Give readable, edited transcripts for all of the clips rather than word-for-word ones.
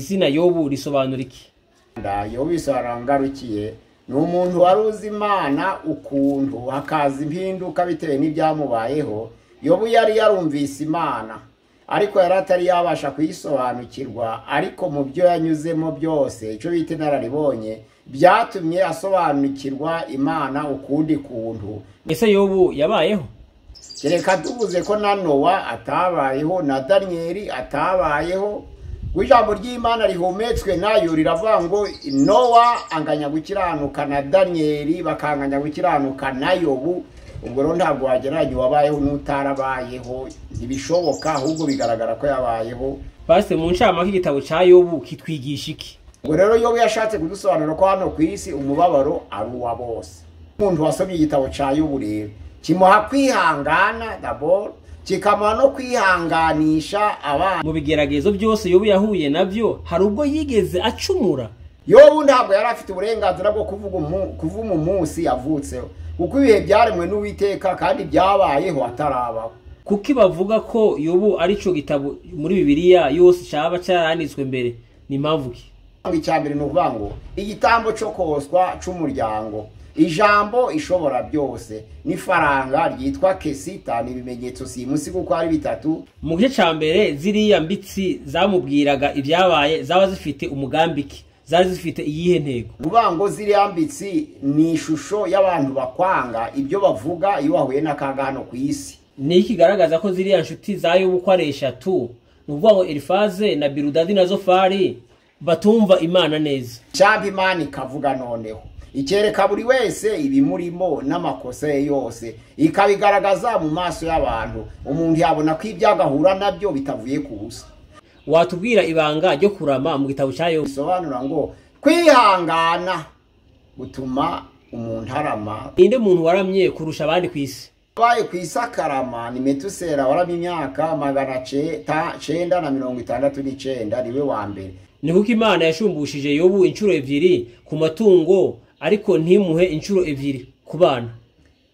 izina Yobu risobanura iki? Yobu bisobanura ngarukiye ni umuntu wari uzi Imana ukuntu hakaza impinduka bitewe n'ibyamubayeho. Yobu yari yarumvise Imana ariko yari atari yabasha kuyisobanukirwa, ariko mu byo yanyuzemo byose icyo bita inararibonye byatumye asobanukirwa Imana ukundi kuntu. Ese Yobu yabayeho? Kereka tuvuze ko na Nowa atabayeho na Danieli atabayeho. Ijambo ry'Imana rihumetswe nayo riravuga ngo Nowa anganya gukiranuka na Danieli bakanganya gukiranuka na Yobu. Ubwo rero ntabwo wageranye wabayeho n'utarabayeho, ntibishoboka, ahubwo bigaragara ko yabayeho. Pastor, mu ncamake igitabo ca Yobu kitwigisha iki? Ubwo rero Yobu yashatse kudusobanura ko hano ku isi umubabaro ari uwa bose. Umuntu wasomye igitabo ca Yobu rero kimuha kwihangana d'abord, kikamuha no kwihanganisha abana. Mu bigeragezo byose Yobu yahuye nabyo hari ubwo yigeze acumura? Yobu ntabwo yari afite uburenganzira bwo kuvuga umunsi yavutseho, kuko ibihe byaremwe n'Uwiteka kandi byabayeho atarabaho. Kuki bavuga ko Yobu ari cyo gitabo muri Bibiliya yose cyaba cyaranditswe mbere? Ni impamvu ki? Icyambere nuvuga ngo igitambo cyo koswa c'umuryango, ijambo ishobora byose, n'ifaranga ryitwa kesita, n'ibimenyetso simusi kuko ari bitatu. Mu gice cyambere ziriya mbitsi zamubwiraga ibyabaye zaba zifite umugambi ki? Zari zifite iyihe ntego? Nuvuga ngo ziriya mbitsi ni ishusho y'abantu bakwanga ibyo bavuga iyo wahuye n'akaga hano ku isi. Ni ikigaragaza ko ziriya nshuti za Yobu ko ari eshatu, nuvuga ngo Elifaze na Biludadi na Zofari batumva Imana neza. Cyangwa Imana ikavuga noneho ikereka buri wese ibimurimo n'amakosa ye yose, ikabigaragaza mu maso y'abantu. Umuntu yabona ko ibyagahura nabyo bitavuye ku busa. Watubwira ibanga ryo kurama mu gitabo cya Yobu? Bisobanura ngo kwihangana gutuma umuntu arama. Inde muntu waramye kurusha abandi ku isi? Baye ku isi akarama ni Metusela waramye imyaka 969 niwe wa mbere. Ni kuko Imana yashumbushije Yobu inshuro ebyiri ku matungo ariko ntimuhe inshuro ebyiri ku bana.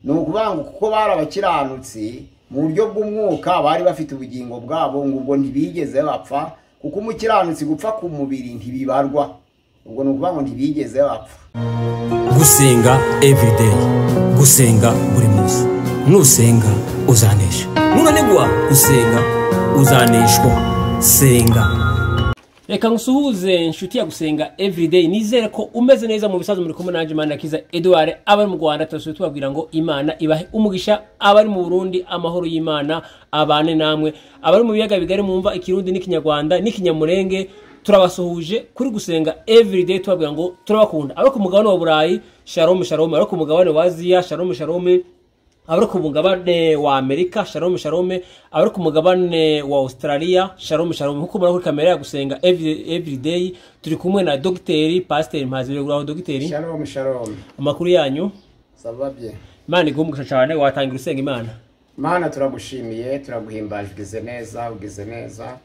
Ni ukuvuga ngo kuko bari abakiranutsi mu buryo bw'umwuka bari bafite ubugingo bwabo, ngo ubwo ntibigeze bapfa, kuko umukiranutsi gupfa ku mubiri ntibibarwa. Ubwo ni ukuvuga ngo ntibigeze bapfa. Gusenga everyday, gusenga buri munsi. Nusenga uzanesha, nunanigwa gusenga uzaneshwa. Senga. Reka ngusuhuze inshuti ya Gusenga everyday, nizere ko umeze neza mu bisazo muri kumwe nanje Manirakiza Edouard. Abari mu Rwanda twese tubabwira ngo Imana ibahe umugisha, abari mu Burundi amahoro y'Imana abane namwe, abari mu biyaga bigari mumva ikirundi n'ikinyarwanda n'ikinyamurenge turabasuhuje kuri Gusenga everyday, tubabwira ngo turabakunda. Abari ku mugabane wa Burayi shalom shalom, abari ku mugabane wa Aziya shalom shalom, abari ku mugabane wa Amerika shalom shalom, abari ku mugabane wa Australia shalom shalom. Nkuko muri kuri kamera ya Gusenga everyday turi kumwe na Dr. Pastor Mpazire Guraho. Dr. Shalom shalom, amakuru yanyu? sababye. Imana igumugisha cyane. Watangira usenga Imana? Mana turagushimiye, turaguhimbaje, ugize neza.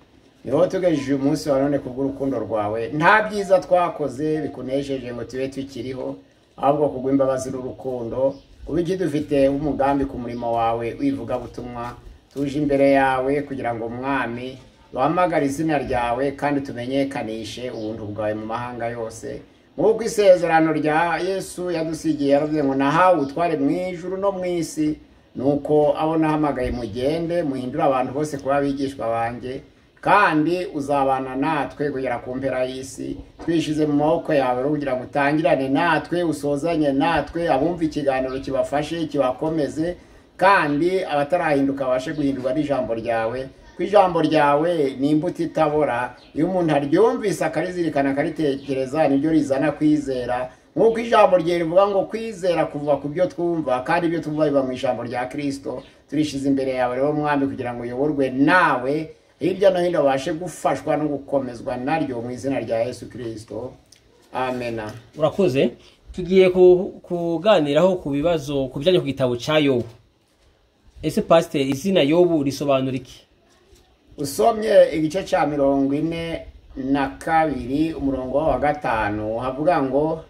Niho tugejeje umunsi wa none kubw'urukundo rwawe. Nta byiza twakoze bikunejeje ngo tube tukiriho, ahubwo kubw'imbabazi n'urukundo. Ubiki dufite umugambi ku murimo wawe wivuga butumwa, tuje imbere yawe kugira ngo Mwami duhamagare izina ryawe kandi tumenyekanishe ubuntu bwawe mu mahanga yose. Nk'uko isezerano rya Yesu yadusigiye yaravuze ngo nahawe utware mu ijuru no mu isi, nuko abo nahamagaye mugende muhindura abantu bose kuba abigishwa banjye, kandi uzabana natwe kugera ku mpera y'isi. Twishize mu maboko yawe kugira ngo utangirane natwe, usozanye natwe, abumva ikiganiro kibafashe kibakomeze, kandi abatarahinduka babashe guhindurwa n'ijambo ryawe. Ku ijambo ryawe ni imbuto itabora, iyo umuntu aryumvise akarizirikana akaritekereza nibyo rizana kwizera. Nk'uko ijambo rye rivuga ngo kwizera kuva ku byo twumva, kandi ibyo twumva biba mu ijambo rya Kristo. Turishize imbere yawe rero Mwami kugira ngo uyoborwe nawe hirya no hino babashe gufashwa no gukomezwa naryo mu izina rya Yesu Kristo, amen. Urakoze. Tugiye kuganiraho ku bibazo kubijanye ku gitabo ca Yobu. Ese Pastor, izina Yobu risobanura iki? Usomye igice ca 42 umurongo wa 5 havuga ngo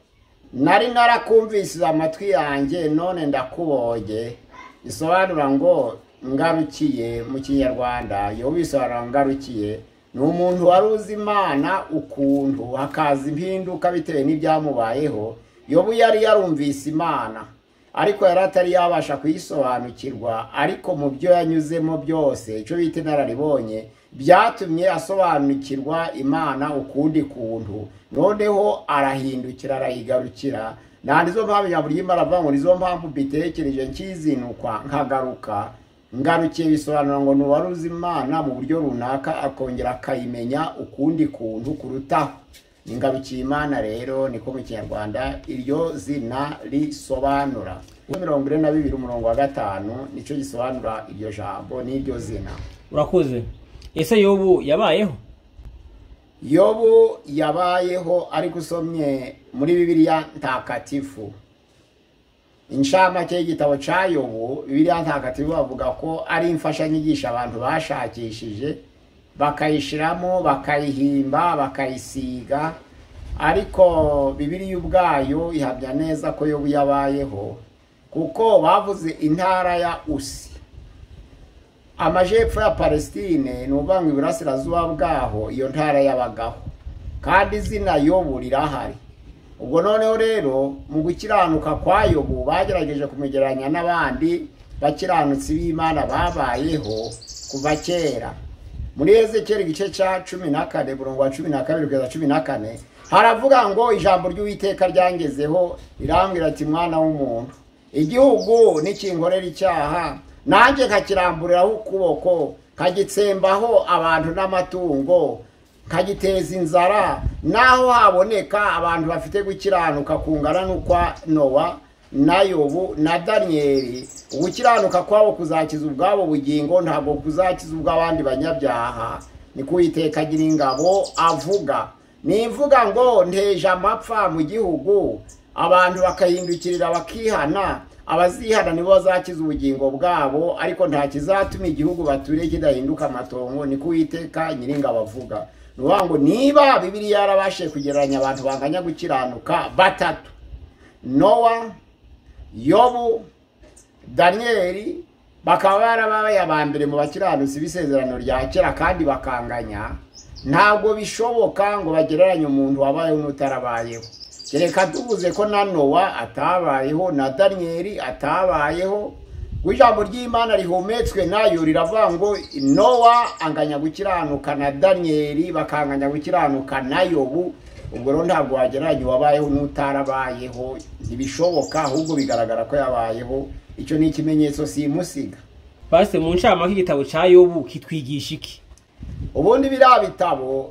nari narakumvise amatwi yanjye none ndakuboge. Isobanura ngo ngarukiye mu Kinyarwanda. Yobu bisobanura ngarukiye ni umuntu wari uzi Imana ukuntu hakaza impinduka bitewe n'ibyamubayeho. Yobu yari yarumvise Imana ariko yari atari yabasha kuyisobanukirwa, ariko mu byo yanyuzemo byose icyo bita inararibonye byatumye asobanukirwa Imana ukundi kuntu, noneho arahindukira arayigarukira. Nizo mpamvu ijambo ry'Imana avuga ngo nizo mpamvu mbitekereje nkizinukwa nkagaruka. Ngarukiye bisobanura ngo nuwari uzi Imana mu buryo runaka akongera akayimenya ukundi kuntu kurutaho. Ingarukiye Imana rero niko mu Kinyarwanda iryo zina risobanura. 42 umurongo wa 5 nico gisobanura iryo jambo n'iryo zina. Urakoze. Ese Yobu yabayeho? Yobu yabayeho ariko usomye muri Bibiliya ntakatifu. Inshamake y'igitabo ca Yobu, Bibiliya ntakatifu bavuga ko ari imfashanyigisho abantu bashakishije bakayishiramo bakayihimba bakayisiga, ariko Bibiliya ubwayo ihamya neza ko Yobu yabayeho kuko bavuze intara ya Usi, amajepfo ya Palestine n'ubanga iburasirazuba bwaho iyo ntara yabagaho, kandi izina Yobu rirahari. Ubwo noneho rero mu gukiranuka kwa Yobu bagerageje kumugereranya n'abandi bakiranutsi b'Imana babayeho kuva kera. Muri Ezekiel igice ca 14 umurongo wa 12 kugeza 14 haravuga ngo ijambo ry'Uwiteka ryangezeho rirambwira ati mwana w'umuntu, igihugu nikinkorera icyaha nanjye nkakiramburiraho ukuboko kagitsembaho abantu n'amatungo kagiteza inzara, naho haboneka abantu bafite gukiranuka kungana n'ukwa Nowa na Yobu na Danieli, gukiranuka kwabo kuzakiza ubwabo bugingo ntabwo kuzakiza ubw'abandi banyabyaha. Ni Uwiteka agira ingabo avuga. Nivuga ngo nteje amapfa mu gihugu, abantu bakahindukirira bakihana, abazihana nibo bazakiza ubugingo bwabo, ariko nta kizatuma igihugu baturiye kidahinduka amatongo. Ni Uwiteka nyiringabo avuga. Nuwango niba Bibiliya yarabashe kugereranya abantu banganya gukiranuka batatu, Nowa, Yobu, Danieli, bakaba barabaye abambere mu bakiranutsi b'isezerano rya kera kandi bakanganya, ntabwo bishoboka ngo bagereranye umuntu wabayeho n'utarabayeho. Kereka tuvuze ko na Nowa atabayeho na Danieli atabayeho. Ijambo ry'Imana rihumetswe nayo riravuga ngo Nowa anganya gukiranuka na Danieli bakanganya gukiranuka na Yobu. Ubwo rero ntabwo wagereranye wabayeho n'utarabayeho, ntibishoboka, ahubwo bigaragara ko yabayeho. Icyo ni ikimenyetso simusiga. Base mu ncamake igitabo ca Yobu kitwigisha iki? Ubundi biriya bitabo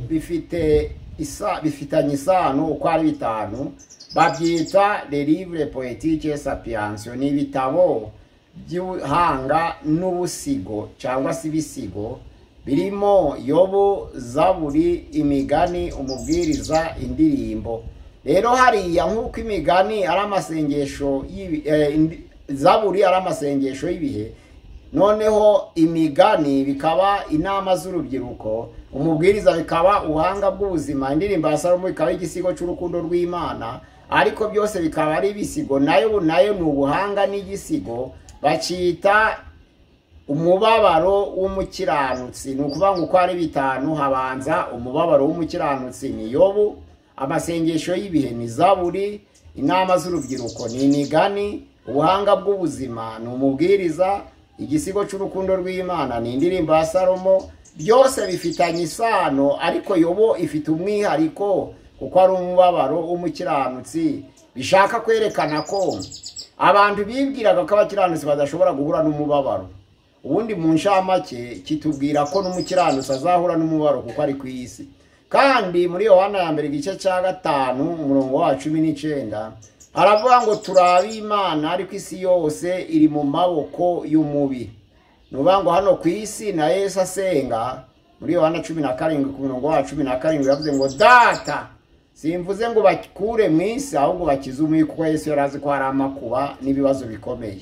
bifitanye isano uko ari bitanu, babyita les livres poétiques sapiens. Ni ibitabo by'uhanga n'ubusigo cyangwa se ibisigo birimo Yobu, Zaburi, imigani, umubwiriza, indirimbo. Rero hariya nk'uko imigani ari amasengesho Zaburi ari amasengesho y'ibihe, noneho imigani bikaba inama z'urubyiruko, umubwiriza bikaba ubuhanga bw'ubuzima, indirimbo ya Salomo bikaba igisigo cy'urukundo rw'Imana, ariko byose bikaba ari ibisigo. Nayo ni ubuhanga n'igisigo. Bacita umubabaro w'umukiranutsi. Ni ukuvuga ngo uko ari bitanu, habanza umubabaro w'umukiranutsi ni Yobu, amasengesho y'ibihe ni Zaburi, inama z'urubyiruko ni imigani, ubuhanga bw'ubuzima ni umubwiriza, igisigo cy'urukundo rw'Imana ni indirimbo ya Salomo. Byose bifitanye isano, ariko Yobu ifite umwihariko kuko ari umubabaro w'umukiranutsi. Bishaka kwerekana ko abantu bibwiraga ko abakiranutsi badashobora guhura n'umubabaro. Ubundi mu ncamake kitubwira ko n'umukiranutsi azahura n'umubabaro kuko ari ku isi. Kandi muri Yohana ya mbere igice cya 5 umurongo wa 19 haravuga ngo turabe Imana ariko isi yose iri mu maboko y'umubi. Nuvuga ngo hano ku isi na Yesu asenga muri Yohana 17 ku murongo wa 17 yavuze ngo data, simvuze ngo bakure mu isi ahubwo bakize umubi, kuko Yesu yarazi ko hari amakuba n'ibibazo bikomeye.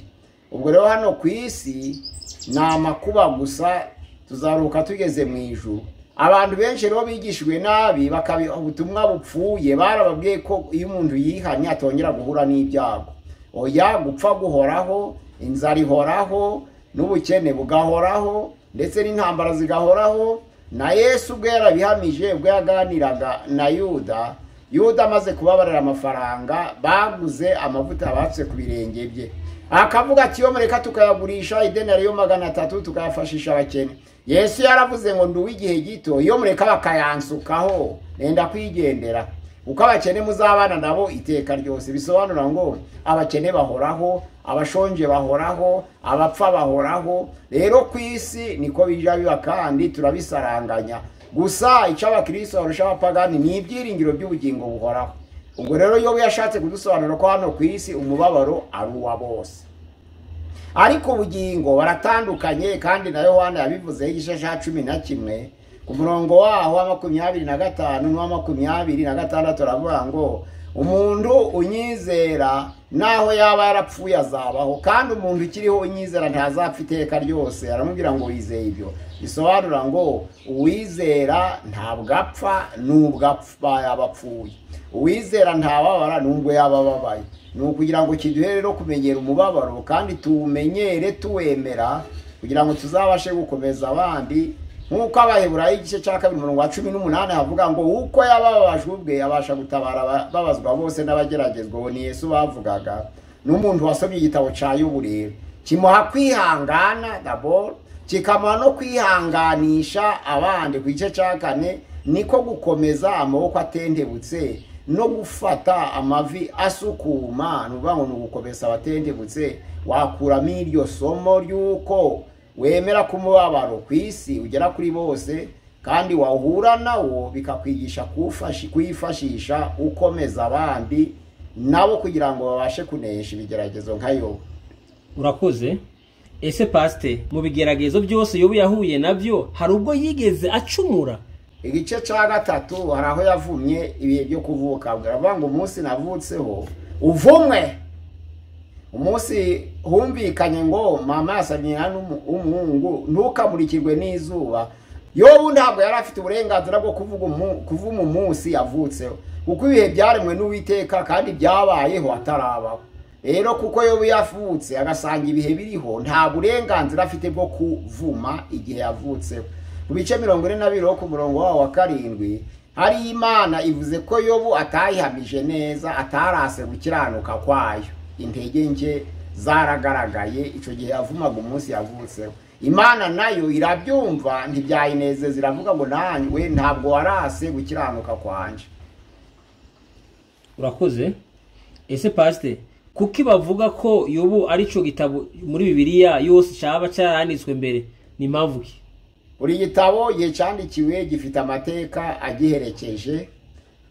Ubwo rero hano ku isi ni amakuba gusa, tuzaruka tugeze mu ijuru. Abantu benshi rero bigishijwe nabi bakabiha ubutumwa bupfuye, barababwiye ko iyo umuntu yihanye atongera guhura n'ibyago. Oya, gupfa guhoraho, inzara ihoraho, n'ubukene bugahoraho, ndetse n'intambara zigahoraho, na Yesu ubwo yarabihamije ubwo yaganiraga na Yuda. Yuda amaze kubabarira amafaranga baguze amavuta batse ku birenge bye, akavuga ati yo mureka tukayagurisha idenari yo 300 tukayafashisha abakene. Yesu yaravuze ngo nduwe igihe gito, iyo mureka bakayansukaho nenda kwigendera, uko abakene muzabana nabo iteka ryose. Bisobanura ngo abakene bahoraho, abashonje bahoraho, abapfa bahoraho. Rero ku isi niko bija biba kandi turabisaranganya. Gusa icyo abakristo barusha abapagani ni ibyiringiro by'ubugingo buhoraho. Ubwo rero Yobu yashatse kudusobanura ko hano ku isi umubabaro ari uwa bose, ariko ubugingo baratandukanye. Kandi na Yohana yabivuze igice cya 11 ku murongo waho wa 25 n'uwa 26 aravuga ngo umuntu unyizera naho yaba yarapfuye azabaho, kandi umuntu ukiriho unyizera ntazapfa iteka ryose. Aramubwira ngo wizeye ibyo. Bisobanura ngo uwizera ntabwo apfa nubwo apfa yabapfuye, uwizera ntababara nubwo yabababaye. Ni ukugira ngo kiduhe rero kumenyera umubabaro kandi tuwumenyere tuwemera, kugira ngo tuzabashe gukomeza abandi. Nk'uko Abaheburayo igice cya 2:18 havuga ngo uko yababajwe ubwe yabasha gutabara babazwa bose n'abageragezwa. Uwo ni Yesu bavugaga. N'umuntu wasomye igitabo cya Yobu rero kimuha kwihangana d'abord, kikamuha no kwihanganisha abandi. Ku gice cya 4 niko gukomeza amaboko atendebutse no gufata amavi asukuma. Nuvuga ngo nugukomeza abatendebutse. Wakuramo iryo somo ry'uko wemera kumubabaro ku isi ugera kuri bose, kandi wahura nawo bikakwigisha kwifashisha ukomeza abandi nabo kugira ngo babashe kunesha ibigeragezo nka Yobu. Urakoze. Ese paste, mu bigeragezo byose Yobu yahuye nabyo hari ubwo yigeze acumura? Igice cya 3 hari aho yavumye ibihe byo kuvuka. Aravuga ngo umunsi navutseho uvumwe. Umunsi humvikanye ngo mama yasabye n'umuhungu ntukamurikirwe n'izuba. Yobu ntabwo yari afite uburenganzira bwo kuvuma umunsi yavutseho, kuko ibihe byaremwe n'Uwiteka kandi byabayeho atarabaho. Rero kuko Yobu yavutse agasanga ibihe biriho, nta burenganzira afite bwo kuvuma igihe yavutseho. Mu bice 42 ku murongo wa 7 hari Imana ivuze ko Yobu atayihamije neza, atarase gukiranuka kwayo. Intege nke zaragaragaye ico gihe yavumaga umunsi yavutseho. Imana nayo irabyumva ntibyayineze, ziravuga ngo nanywe ntabwo warase gukiranuka kwanje. Urakoze. Ese paste, kuki bavuga ko Yobu ari cyo gitabo muri Bibiliya yose cyaba cyaranditswe mbere? Ni mpamvu ki? Buri gitabo cyandikiwe gifite amateka agiherekeje,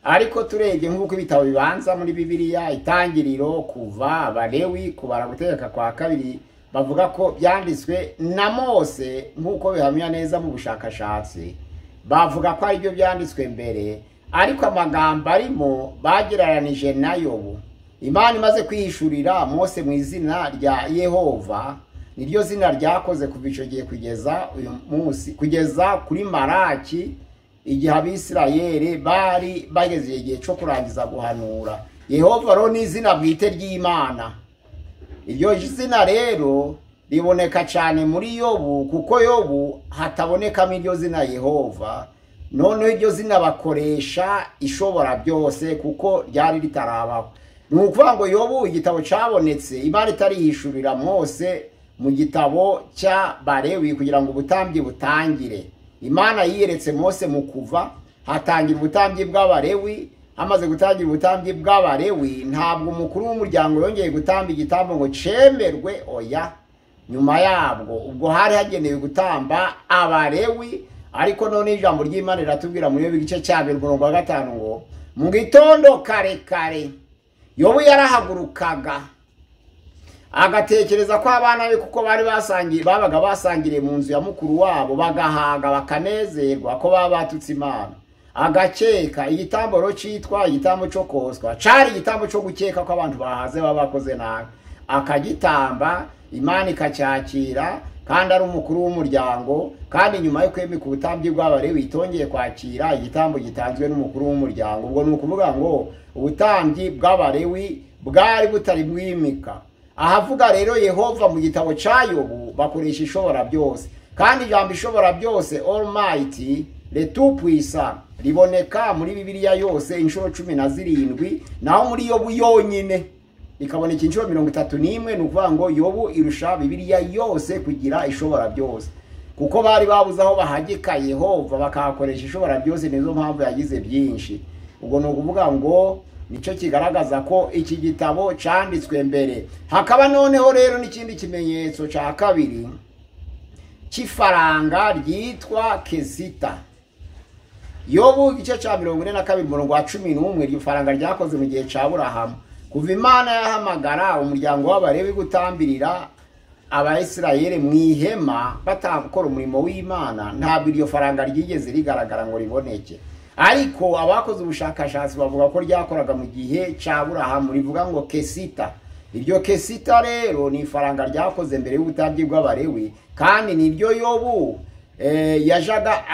ariko turebye nk'uko ibitabo bibanza muri Bibiliya, Itangiriro, Kuva, Abalewi, Kubara Gutegeka kwa kabiri, bavuga ko byanditswe na Mose nk'uko bihamya neza mu bushakashatsi. Bavuga ko ari byo byanditswe mbere, ariko amagambo arimo bagereranije na Yobu. Imana imaze kwihishurira Mose mu izina rya Yehova, niryo zina ryakoze kuva icyo gihe kugeza uyu munsi, kugeza kuri Maraki, igihe Abisirayeli bari bageze igihe cyo kurangiza guhanura. Yehova rero ni izina bwite ry'Imana. Iryo zina rero riboneka cyane muri Yobu, kuko Yobu hatabonekamo iryo zina Yehova. Noneho iryo zina bakoresha ishobora byose kuko ryari ritarabaho. Ni ukuvuga ngo Yobu igitabo cyabonetse Imana itarihishurira Mose mu gitabo cya Balewi kugira ngo ubutambyi butangire. Imana yiyeretse Mose mu Kuva, hatangira ubutambyi bw'Abalewi. Amaze gutangira ubutambyi bw'Abalewi, ntabwo umukuru w'umuryango yongeye gutamba igitambo ngo cemerwe, oya. Nyuma yabwo ubwo hari hagenewe gutamba Abalewi, ariko none ijambo ry'Imana riratubwira muri igice cya 5 ngo mu gitondo kare kare Yobu yarahagurukaga agatekereza ko abana be, kuko bari babaga basangiriye mu nzu ya mukuru wabo, bagahaga bakanezerwa ko baba batutse Imana. Agakeka igitambaro cyitwa igitambo cyo koswa, cari igitambo cyo gukeka ko abantu bahaze baba bakoze nabi. Akagitamba, Imana ikacyakira, kandi ari umukuru w'umuryango. Kandi nyuma yo kwemeka ubutambyi bw'Abalewi itongeye kwakira igitambo gitanzwe n'umukuru w'umuryango. Ubwo ni ukuvuga ngo ubutambyi bw'Abalewi bwari butari bwimika. Ahavuga rero Yehova mu gitabo cya Yobu bakoresha ishobora byose. kandi ijambo ishobora byose almighty le tout puissant riboneka muri Bibiliya yose inshuro 17, naho muri Yobu yonyine ikaboneka inshuro 31. ni ukuvuga ngo Yobu irusha Bibiliya yose kugira ishobora byose, kuko bari babuze aho bahagika Yehova bakahakoresha ishobora byose, nizo mpamvu yagize byinshi. Ubwo ni ukuvuga ngo nico kigaragaza ko iki gitabo cyanditswe mbere. Hakaba noneho rero n'ikindi kimenyetso cya kabiri cy'ifaranga ryitwa kesita. Yobu igice cya 42 umurongo wa 11, iryo faranga ryakoze mu gihe cya Aburahamu. Kuva Imana yahamagara umuryango w'Abalewi gutambirira Abayisirayeli mu ihema batakora umurimo w'Imana, ntabwo iryo faranga ryigeze rigaragara ngo riboneke. Ariko abakoze ubushakashatsi bavuga ko ryakoraga mu gihe cya Aburahamu, rivuga ngo kesita. Iryo kesita rero ni ifaranga ryakoze mbere y'ubutambyi bw'Abalewi, kandi niryo Yobu yajaga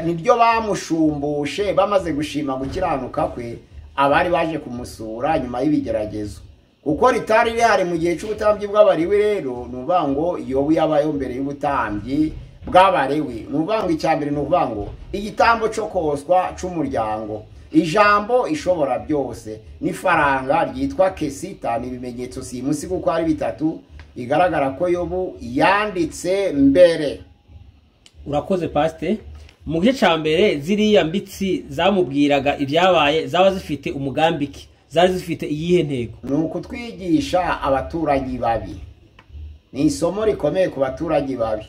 niryo bamushumbushe bamaze gushima gukiranuka kwe abari baje kumusura nyuma y'ibigeragezo, kuko ritari rihari mu gihe cy'ubutambyi bw'Abalewi. Rero nuvuga ngo Yobu yabayeho mbere y'ubutambyi bw'Abalewi. Nuvuga ngo icyambere nuvuga ngo igitambo cyo koswa c'umuryango, ijambo ishobora byose, n'ifaranga ryitwa kesita, ni ibimenyetso simusi kuko ari bitatu igaragara ko Yobu yanditse mbere. Urakoze Pastor. Mu gice cya mbere ziriya mbitsi zamubwiraga ibyabaye zaba zifite umugambi ki, zari zifite iyihe ntego? Ni ukutwigisha abaturage babi. Ni isomo rikomeye ku baturage babi.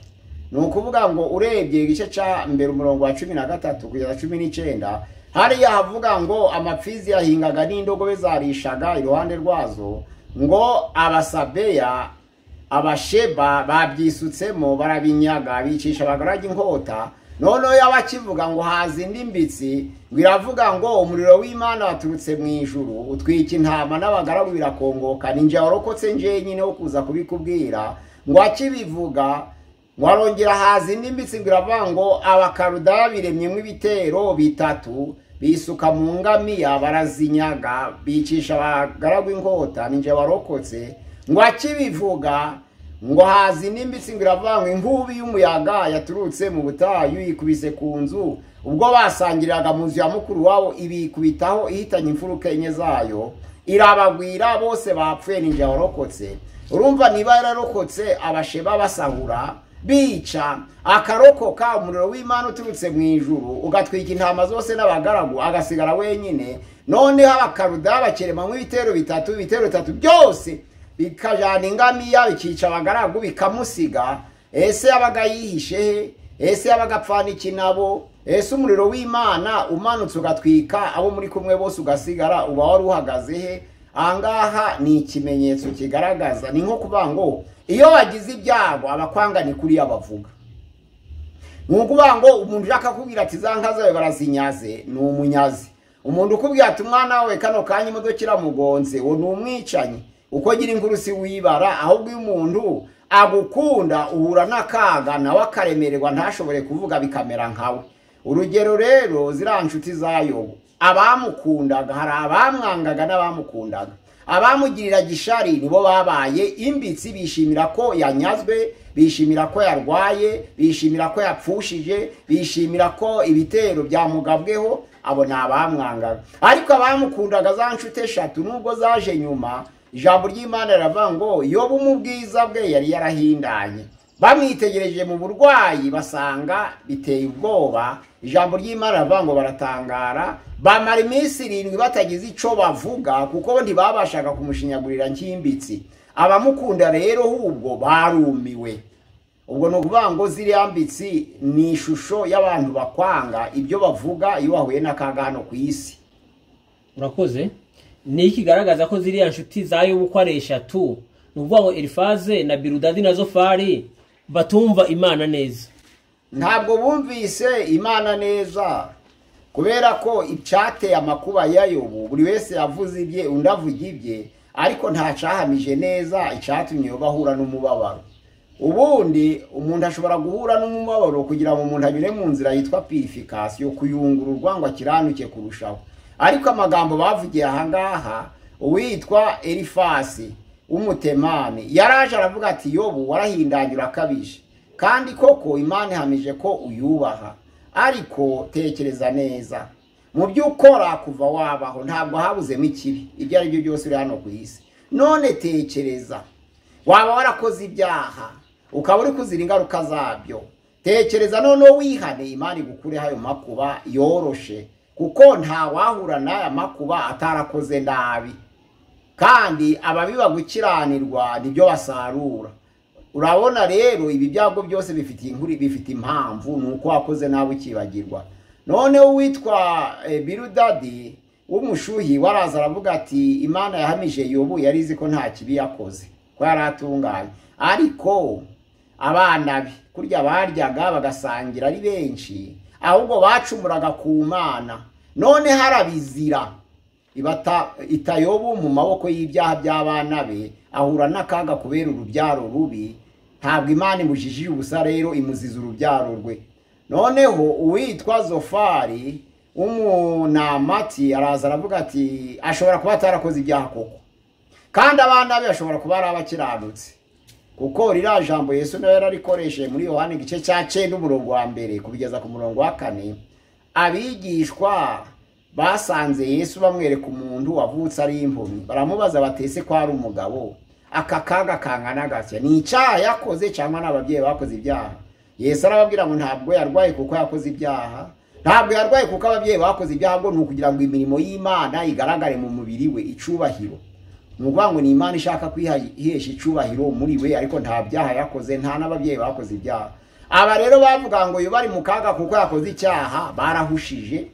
Ni ukuvuga ngo urebye igice cya mbere umurongo wa 13 kugeza 19, hariya havuga ngo amapfizi yahingaga n'indogobe zarishaga iruhande rwazo, ngo abasabeya abasheba babyisutsemo barabinyaga bicisha abagaraga inkota. Noneho yabakivuga ngo haza indi mbitsi, biravuga ngo umuriro w'Imana waturutse mu ijuru utwika intama n'abagaragu birakongoka, ninje warokotse nje nyine wo kuza kubikubwira. Ngo akibivuga ngo arongera haza indi mbitsi, biravuga ngo abakaruda biremyemo ibitero bitatu bisuka mu ngamiya barazinyaga bicisha abagaragu inkota, ninje warokotse. Ngo akibivuga ngo hazi n'imbitsi, biravuga ngo inkubi y'umuyaga yaturutse mu butayu yikubise ku nzu ubwo basangiraga mu nzu ya mukuru wabo, ibikubitaho ihitanye imfuruka enye zayo, irabagwira bose bapfuye, ninje warokotse. Urumva niba yararokotse abasheba basahura bica, akarokoka umuriro w'Imana uturutse mu ijuru ugatwika intama zose n'abagaragu agasigara wenyine. Noneho abakaruda bakerema mu ibitero bitatu byose bikajana ingamiya bikica abagaragu bikamusiga. Ese yabaga yihishe he? Ese yabaga apfana iki nabo? Ese umuriro w'Imana umanutse ugatwika abo muri kumwe bose ugasigara uba wari uhagaze he? Angaha ni ikimenyetso kigaragaza, ni nko kuvuga ngo iyo bagize ibyago abakwanga ni kuri abavuga. Nukuvuga ngo umuntu ushaka kubwira ati za nka zawe barazinyaze ni umunyazi. Umuntu ukubwira ati umwana wawe kano kanya imodoka iramugonze wo ni umwicanyi. Uko gira inkuru si wibara, ahubwo iyo umuntu agukunda uhura n'akaga nawe akaremererwa ntashobore kuvuga bikamera nkawe. Urugero rero ziriya nshuti za Yobu, abamukundaga hari abamwangaga n'abamukundaga. Abamugirira gishari nibo babaye imbitsi, bishimira ko yanyazwe, bishimira ko yarwaye, bishimira ko yapfushije, bishimira ko ibitero byamugabweho. Abo ni abamwangaga. Ariko abamukundaga za nshuti eshatu nubwo zaje nyuma, ijambo ry'Imana riravuga ngo Yobu mu bwiza bwe yari yarahindanye. Bamwitegereje mu burwayi basanga biteye ubwoba. Ijambo ry'Imana riravuga ngo baratangara, bamara iminsi 7 batagize ico bavuga kuko ntibabashaga kumushinyagurira nk'imbitsi. Abamukunda rero hubwo barumiwe. Ubwo no kuvuga ngo ziriya mbitsi ni ishusho y'abantu bakwanga ibyo bavuga iyo bahuye n'akaga hano ku isi. Urakoze. Ni ikigaragaza ko ziriya nshuti za Yobu ko ari eshatu, nuvuga ngo Elifaze na Biludadi na Zofari batumva Imana neza. Ntabwo bumvise Imana neza, kubera ko icyateye amakuba ya Yobu buri wese yavuze ibye undi avuga ibye, ariko nta cyahamije neza icyatumye bahura n'umubabaro. Ubundi umuntu ashobora guhura n'umubabaro kugira ngo umuntu anyure mu nzira yitwa purification, kuyungururwa ngo akiranuke kurushaho. Ariko amagambo bavugiye ahangaha, uwitwa Elifasi umutemani yaraje aravuga ati Yobu warahindanye urakabije. kandi koko Imana ihamije ko uyubaha. Ariko tekereza neza, mu byo ukora kuva wabaho ntabwo habuzemo ikibi, ibyo ari byo byose uri hano ku isi. None tekereza, waba warakoze ibyaha ukaba uri kuzira ingaruka zabyo. Tekereza none wihane, Imana igukureho ayo makuba yoroshe, kuko nta wahura n'aya makuba atarakoze nabi. Kandi ababiba gukiranirwa nibyo basarura. Urabona rero ibi byago byose bifite impamvu, nuko wakoze nabi ukibagirwa. None uwitwa Biludadi w'umushuhi waraza aravuga ati Imana yahamije Yobu yari izi ko nta kibi yakoze, ko yaratunganye. Ariko abana be kurya baryaga bagasangira ari benshi, ahubwo bacumuraga ku Mana. None harabizira ita Yobu mu maboko y'ibyaha by'abana be, ahura n'akaga kubera urubyaro rubi. Ntabwo Imana imujijije ubusa rero, imuziza urubyaro rwe. Noneho uwitwa Zofari w'umunamati araza aravuga ati ashobora kuba atarakoze ibyaha koko, kandi abana be bashobora kuba ari abakiranutse, kuko ririya jambo Yesu nawe yararikoresheje muri Yohana igice cya 9 umurongo wa 1 kubigeza ku murongo wa 4. Abigishwa basanze Yesu bamwereka umuntu wavutse ari impumyi, baramubaza batese ko ari umugabo, aka kaga kangana gatya, ni icyaha yakoze cyangwa n'ababyeyi bakoze ibyaha? Yesu arababwira ngo ntabwo yarwaye kuko yakoze ibyaha, ntabwo yarwaye kuko ababyeyi bakoze ibyaha, ngo nukugira ngo imirimo y'Imana igaragare mu mubiri we, icubahiro. Nukuvuga ngo ni Imana ishaka kwihesha icubahiro muri we, ariko nta byaha yakoze, nta n'ababyeyi bakoze ibyaha. Aba rero bavuga ngo Yobu ari mu kaga kuko yakoze icyaha barahushije.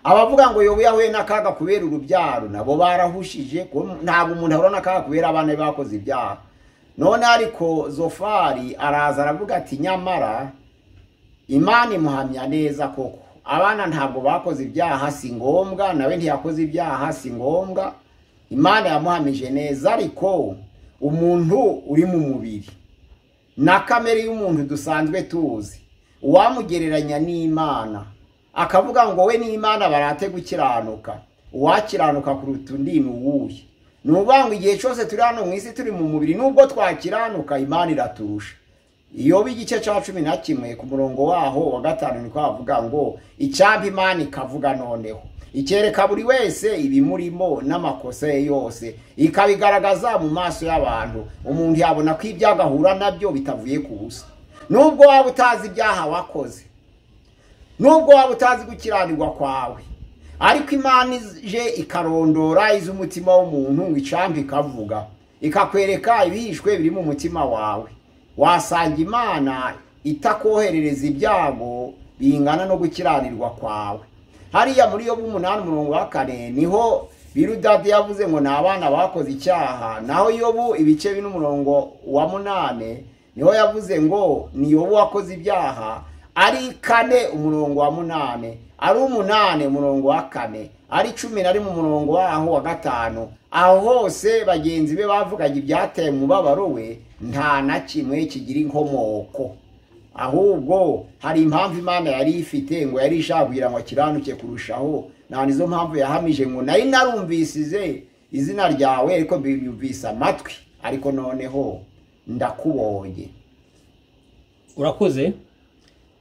Abavuga ngo Yobu yahuye n'akaga kubera urubyaro nabo barahushije, ntabwo umuntu ahura n'akaga kubera abana bakoze ibyaha. None ariko Zofari araza aravuga ati nyamara Imana imuhamya neza koko, abana ntabwo bakoze ibyaha, si ngombwa, nawe ntiyakoze ibyaha, si ngombwa. Imana yamuhamije neza. Ariko umuntu uri mu mubiri na kamere y'umuntu dusanzwe tuzi, uwamugereranya n'Imana akavuga ngo we n'Imana barate gukiranuka, uwakiranuka kuruta undi ni uwuhe? Nuvuga ngo igihe cyose turi hano mu isi turi mu mubiri, nubwo twakiranuka Imana iraturusha. Iyo bigice cya 11 ku murongo waho wa 5 niko avuga ngo icyampa Imana ikavuga noneho ikereka buri wese ibimurimo n'amakosa ye yose, ikabigaragaza mu maso y'abantu, umuntu yabona ko ibyagahura nabyo bitavuye ku busa. Nubwo waba utazi ibyaha wakoze, nubwo waba utazi gukiranirwa kwawe, ariko Imana ije ikarondora iz'umutima w'umuntu, icambi ikavuga, ikakwereka ibihishwe biri mu mutima wawe. Wasanga Imana itakoherereza ibyago bingana no gukiranirwa kwawe. Hariya muri Yobu 8:4 niho Biludadi yavuze ngo n'abana bakoze icyaha, naho Yobu ibice 8 niho yavuze ngo ni Yobu wakoze ibyaha, ari 4:8, ari 8:4, ari 11 mu murongo waho wa 5. Aho hose bagenzi be bavugaga ibyateye umubabaro we, nta na kimwe kigira inkomoko. Ahubwo hari impamvu Imana yari ifite, ngo yari ishakira ngo akiranuke kurushaho. Na nizo mpamvu yahamije ngo nari narumvisize izina ryawe ariko biyumvisa amatwi, ariko noneho ndakubonye. Urakoze.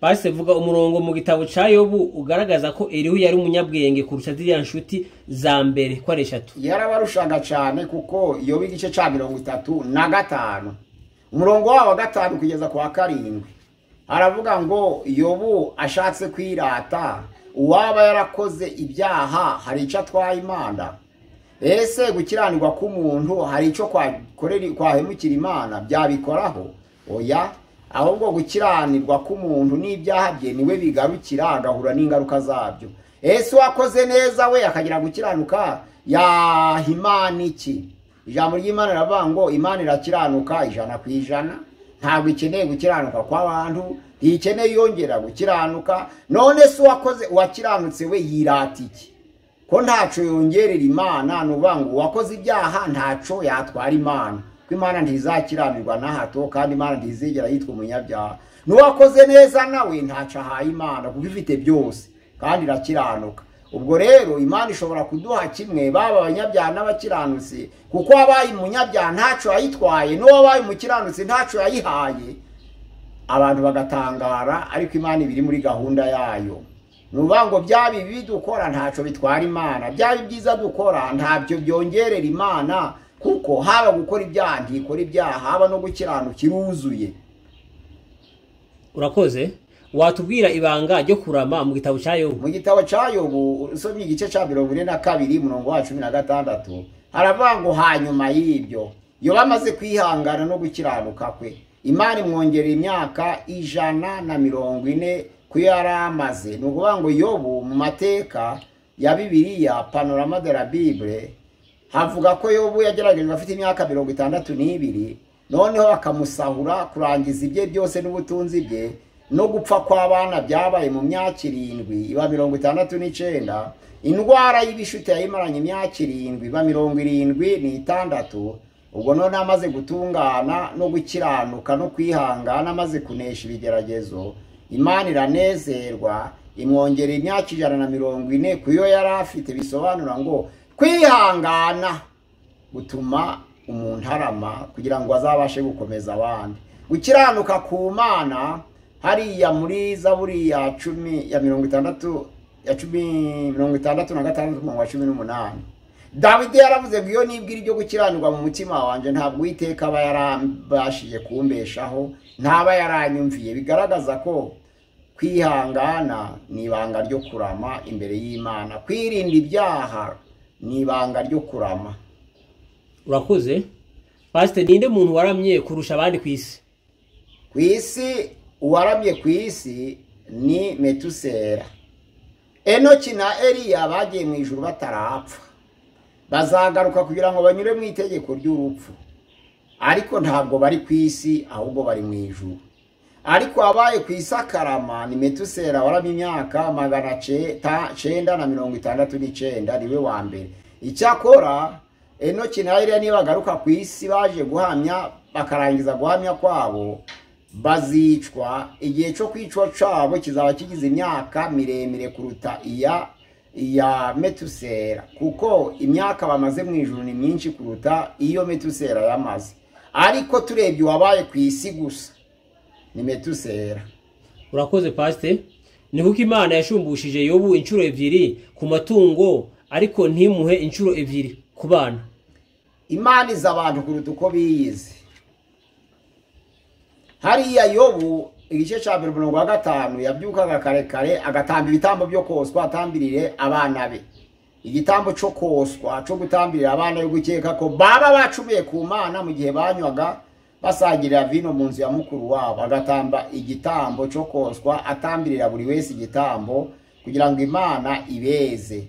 Base vuga umurongo mu gitabo ca Yobu ugaragaza ko Elihu yari umunyabwenge kurusha ziriya nshuti za mbere ko ari 3. Yarabarushaga cyane, kuko Yobu igice ca 35 umurongo wa 5 kugeza ku wa 7 aravuga ngo Yobu ashatse kwirata, uwaba yarakoze ibyaha hari icyo atwaye Imana? Ese gukiranirwa k'umuntu hari icyo kwahemukira Imana byabikoraho? Oya, ahubwo gukiranirwa k'umuntu n'ibyaha bye niwe bigarukira, agahura n'ingaruka zabyo. Ese wakoze neza we akagira gukiranuka, yahimana iki? Ijambo ry'Imana riravuga ngo Imana irakiranuka 100%, ntabwo ikeneye gukiranuka kw'abantu, ntikeneye yongera gukiranuka. None se wakoze uwakiranutse we yirata iki? Ko ntaco yongerera Imana. Nuvuga ngo wakoze ibyaha ntaco yatwara Imana, ko Imana ntizakiranirwa na hato, kandi Imana ntizigera yitwa umunyabyaha. Nuwakoze neza nawe ntaco ahaye Imana, kuko ifite byose kandi irakiranuka. Ubwo rero Imana ishobora kuduha kimwe, baba abanyabyaha n'abakiranutsi, kuko abaye umunyabyaha ntaco yayitwaye, no wabaye umukiranutsi ntaco yayihaye. abantu bagatangara, ariko Imana ibiri muri gahunda yayo. Nuvuga ngo byaba bibi dukora ntacyo bitwara Imana, byaba byiza dukora ntabyo byongerera Imana, kuko haba gukora ibyaha ntikora ibyaha, haba no gukiranukira uzuye. Urakoze. Watubwira ibanga ryo kurama mu gitabo cya Yobu? Mu gitabo cya Yobu usomye igice cya 42 umurongo wa 16 haravuga ngo hanyuma y'ibyo Yobu amaze kwihangana no gukiranuka kwe, Imana imwongerera imyaka 140 ku yaramaze. Ni ukuvuga ngo Yobu mu mateka ya Bibiliya, Panorama de la Bible, havuga ko Yobu yagerageje afite imyaka 62, noneho bakamusahura kurangiza ibye byose n'ubutunzi bye, no gupfa kw'abana byabaye mu myaka 7 iba 69, indwara y'ibishute yayimaranye imyaka 7 iba 76. Ubwo none amaze gutungana no gukiranuka no kwihangana, amaze kunesha ibigeragezo, Imana iranezerwa imwongera imyaka 140 kuyo yari afite. Bisobanura ngo kwihangana gutuma umuntu arama kugira ngo azabashe gukomeza abandi. Gukiranuka ku Mana hariya muri Zaburi ya 10 ya 66 Dawidi yaravuze ngo iyo nibwira ibyo gukiranirwa mu mutima wanje, ntabwo Uwiteka aba yarambashije kumbeshaho, ntaba yaranyumviye. Bigaragaza ko kwihangana ni ibanga ryo kurama imbere y'Imana, kwirinda ibyaha ni ibanga ryo kurama. Urakoze. Pastor, ninde muntu waramye kurusha abandi ku isi? Ku isi uwaramye ku isi ni Metusera. Enoki na Eliya bagiye mu ijuru batarapfa, bazagaruka kugira ngo banyure mu itegeko ry'urupfu, ariko ntabwo bari ku isi, ahubwo bari mu ijuru. Ariko abaye ku isi akarama ni Metusera, waramye imyaka 969, niwe wa mbere. Icyakora Enoki na Eliya nibagaruka ku isi baje guhamya, bakarangiza guhamya kwabo, bazicwa. Igihe cyo kwicwa cyabo kizaba kigize imyaka miremire kuruta iya Metusera, kuko imyaka bamaze mu ijuru ni myinshi kuruta iyo Metusera yamaze. Ariko turebye wabaye ku isi gusa ni Metusera. Urakoze Pastor. Ni kuko Imana yashumbushije Yobu inshuro 2 ku matungo, ariko ntimuhe inshuro 2 ku bana. Imana iza abantu kuruta uko biyizi. Hariya Yobu igice cya 5 yabyukaga kare kare agatamba ibitambo byo koswa, atambirire abana be. Igitambo cyo koswa cyo gutambirira abana yo gukeka ko baba bacumiye ku Mana mu gihe banywaga basagirira vino mu nzu ya mukuru wabo, agatamba igitambo cyo koswa, atambirira buri wese igitambo kugira ngo Imana ibeze.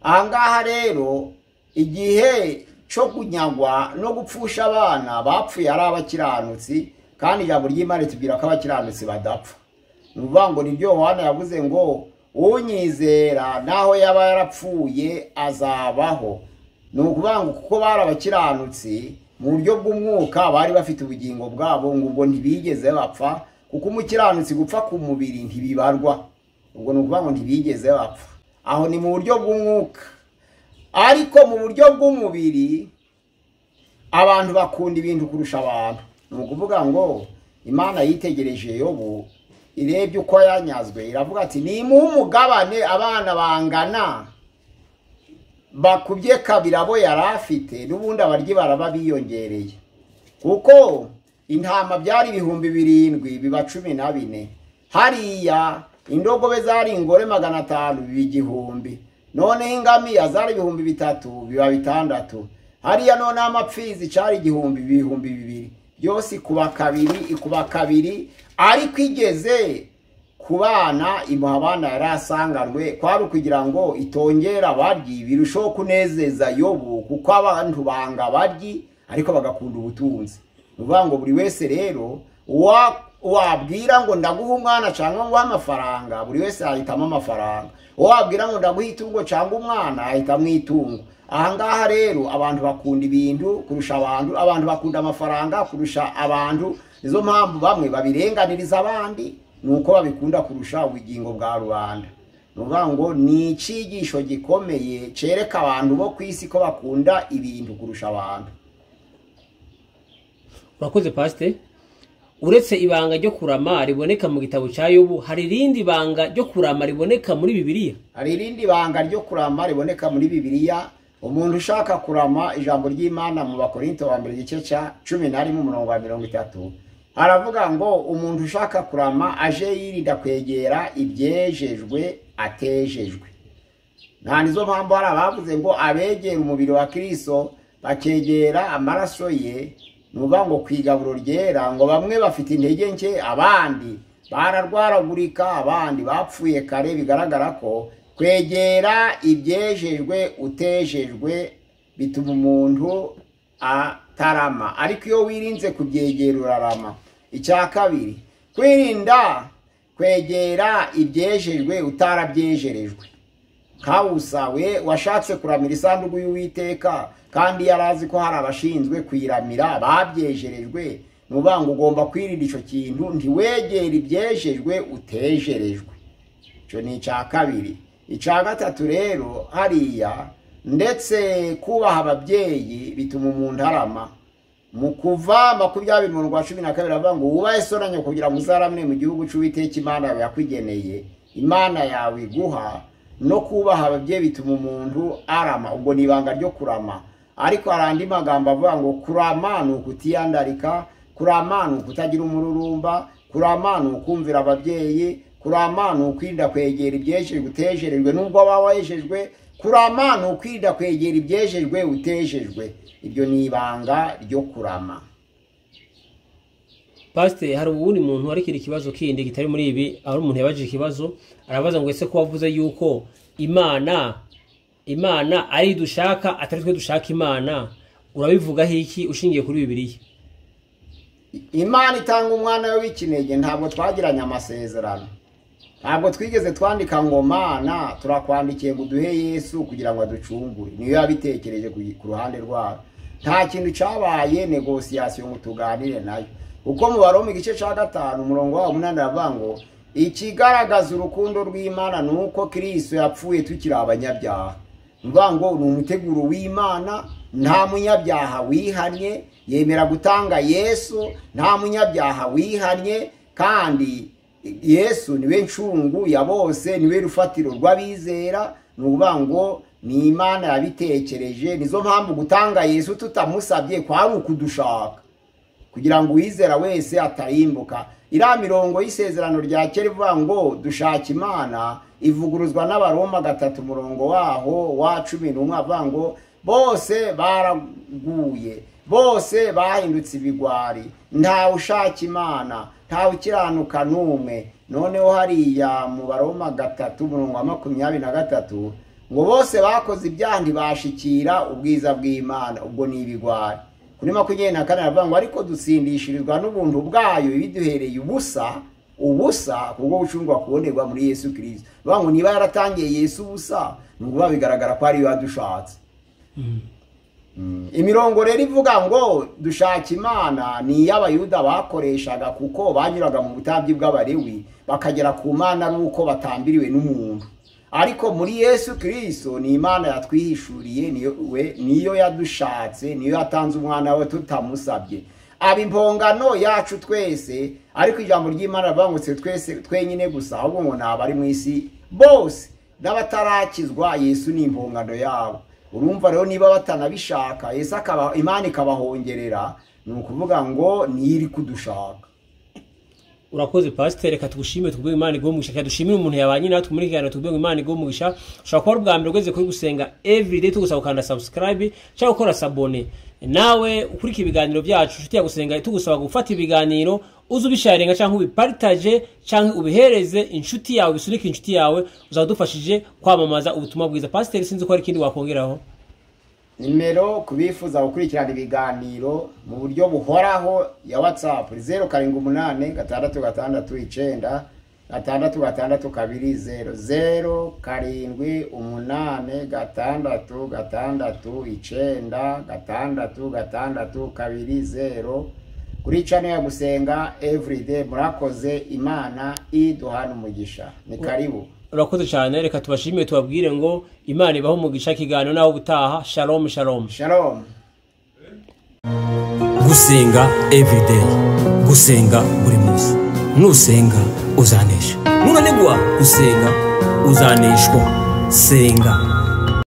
Ahangaha rero igihe cyo kunyagwa no gupfusha abana bapfuye ari abakiranutsi, kandi ijambo ry'Imana tubwira ko abakiranutsi badapfa. Nuvuga ngo nibyo Yohana yavuze ngo unyizera naho yaba yarapfuye azabaho. Nukuvuga ngo kuko bari abakiranutsi mu buryo bw'umwuka bari bafite ubugingo bwabo, ngo ubwo ntibigeze bapfa, kuko umukiranutsi gupfa ku mubiri ntibibarwa. Ubwo nukuvuga ngo ntibigeze bapfa. Aho ni mu buryo bw'umwuka. Ariko mu buryo bw'umubiri abantu bakunda ibintu kurusha abantu. Nukuvuga ngo Imana yitegereje Yobu, irebye uko yanyazwe, iravuga ati nimuhe umugabane abana bangana bakubye kabiri abo yari afite, n'ubundi abaryi baraba biyongereye. Kuko intama byari 7,000 biba 14, hariya indogobe zari ingore 500 biba 1,000, none ingamiya zari 3,000 biba 6, hariya none amapfizi cari 1,000 byose ikuba kabiri. Ariko igeze ku bana imuha abana yarasanganwe, kwari kugira ngo itongera abaryi birushaho kunezeza Yobu, kuko abantu banga abaryi ariko bagakunda ubutunzi. Nuvuga ngo buri wese rero wabwira ngo ndaguha umwana cyangwa ngo amafaranga, buri wese ahitamo amafaranga. Wabwira ngo ndaguha itungo cyangwa umwana, ahitamo itungo. Ahangaha rero abantu bakunda ibintu kurusha abantu bakunda amafaranga kurusha abantu. Nizo mpamvu bamwe babirenganiriza abandi, nuko babikunda kurusha ubugingo bwa rubanda. Nuvuga ngo ni icigisho gikomeye cereka abantu bo kwisi ko bakunda ibintu kurusha abantu. Urakoze Pastor. uretse ibanga ryo kurama riboneka mu gitabo cya Yobu, hari irindi banga ryo kurama riboneka muri Bibiliya? Hari irindi banga ryo kurama riboneka muri Bibiliya. Umuntu ushaka kurama, ijambo ry'Imana mu Bakorinto wa mbere igice cya 11:30 aravuga ngo umuntu ushaka kurama aje yirinda kwegera ibyejejwe atejejwe. Nta nizo mpamvu hari abavuze ngo abegera umubiri wa Kristo bakegera amaraso ye, nuvuga ngo kwigaburo ryera, ngo bamwe bafite intege nke, abandi bararwaragurika, abandi bapfuye kare. Bigaragara ko kwegera ibyejejwe utejejwe bituma umuntu atarama, ariko iyo wirinze kubyegera urarama. Icya kabiri, kwirinda kwegera ibyejejwe utarabyejerejwe. Kawusa we washatse kuramira isanduku y'Uwiteka kandi yarazi ko hari abashinzwe kuyiramira babyejerejwe, nuvuga ngo ugomba kwirinda ico kintu, ntiwegera ibyejejwe utejerejwe. Ico ni icya kabiri. Icya gatatu rero, hariya ndetse kubaha ababyeyi bituma umuntu arama. Mu Kuva 20:12 avuga ngo wubahe so na nyoko kugira ngo uzaramire mu gihugu c'Uwiteka Imana yawe yakwigeneye, Imana yawe iguha. No kubaha ababyeyi bituma umuntu arama. Ubwo ni ibanga ryo kurama. Ariko harandi magambo avuga ngo kurama ni ukutiyandarika, kurama ni ukutagira umururumba, kurama ni ukumvira ababyeyi, kurama ni ukwirinda kwegera ibyejejwe utejerejwe nubwo waba wejejwe, kurama ni ukwirinda kwegera ibyejejwe utejejwe. Ibyo ni ibanga ryo kurama. Pastor, hari ubundi muntu ariko ikibazo kindi gitari muri ibi, aho umuntu yabajije ikibazo arabaza ngo ese ko wavuze yuko Imana ari dushaka atari twe dushaka Imana, urabivuga hiki ushingiye kuri Bibiliya? Imana itanga umwana we w'ikinege, ntabwo twagiranye amasezerano, ntabwo twigeze twandika ngo Mana turakwandikiye ngo duhe Yesu kugira ngo aducungure. Niyo yabitekereje ku ruhande rwabo. Nta kintu cyabaye negociation ngo tuganire nayo. Uko mu Baroma igice cya 5:8 aravuga ngo ikigaragaza urukundo rw'Imana nuko Kristo yapfuye tukiri abanyabyaha. Mvuga ngo ni umuteguro w'Imana, nta munyabyaha wihanye, yemera gutanga Yesu, nta munyabyaha wihanye, kandi Yesu niwe ncungu ya bose, niwe rufatiro rw'abizera. Nuvuga ngo ni Imana yabitekereje. Nizo mpamvu gutanga Yesu tutamusabye kwari ukudushaka, kugira ngo uwizera wese atarimbuka. Iriya mirongo y'isezerano rya kera ivuga ngo dushaka Imana ivuguruzwa n'Abaroma 3 umurongo waho wa 11 avuga ngo bose baraguye, bose bahindutse ibigwari, nta ushaka Imana, nta ukiranuka n'umwe. Noneho hariya mu Baroma 3:23 ngo bose bakoze ibyaha ntibashikira ubwiza bw'Imana. Ubwo ni ibigwari. Kuri 24 aravuga ngo ariko dutsindishirizwa n'ubuntu bwayo ibiduhereye ubusa kubwo gucungwa kubonerwa muri Yesu Kristo. Bavuga ngo niba yaratangiye Yesu ubusa, nubwo bigaragara ko ari yadushatse. Imirongo rero ivuga ngo dushaka Imana ni y'Abayuda bakoreshaga kuko banyuraga mu butabyi bw'Abalewi bakagera ku Mana ari uko batambiriwe n'umuntu. Ariko muri Yesu Kristo ni Imana yatwihishuriye, niyo yadushatse, niyo yatanze umwana we tutamusabye. Aba impongano yacu twese, ariko ijambo ry'Imana ravuga ngo twese twenyine gusa, ahubwo ngo nabari mu isi bose n'abatarakizwa Yesu ni impongano yabo. Urumva rero niba batanabishaka Yesu Imana ikabahongerera, ni ukuvuga ngo niri kudushaka. Urakoze Pastor, reka tugushime tubwe Imana igumugisha, dushimire umuntu yabanye natwe muri kiganiro tubwe Imana igumugisha. Ushaka kuba bwa mbere ugeze kuri gusenga everyday, tugusaba ukanda subscribe cyangwa ukora sabone. Nawe ukurikira ibiganiro byacu nshuti ya gusenga, tugusaba gufata ibiganiro uzubisharinga cyangwa ubipartage cyangwa ubihereze inshuti yawe, bisunike inshuti yawe, uzadufashije kwamamaza ubutumwa bwiza. Pastor, sinzi ko ari kindi wakongeraho? Nimero kubifuza gukurikirana ibiganiro mu buryo buhoraho ya WhatsApp 078669 662 078669 kuri channel ya gusenga everyday. Murakoze, Imana iduhana umugisha. Ni karibu. Urakoze cyane, reka tubashimire tubabwire ngo Imana ibaho umugisha. Kiganiro naho gutaha. Shalom shalom. Shalom. gusenga everyday, gusenga buri munsi. Nusenga uzanesha. Nunanigwa gusenga uzaneshwa. Senga.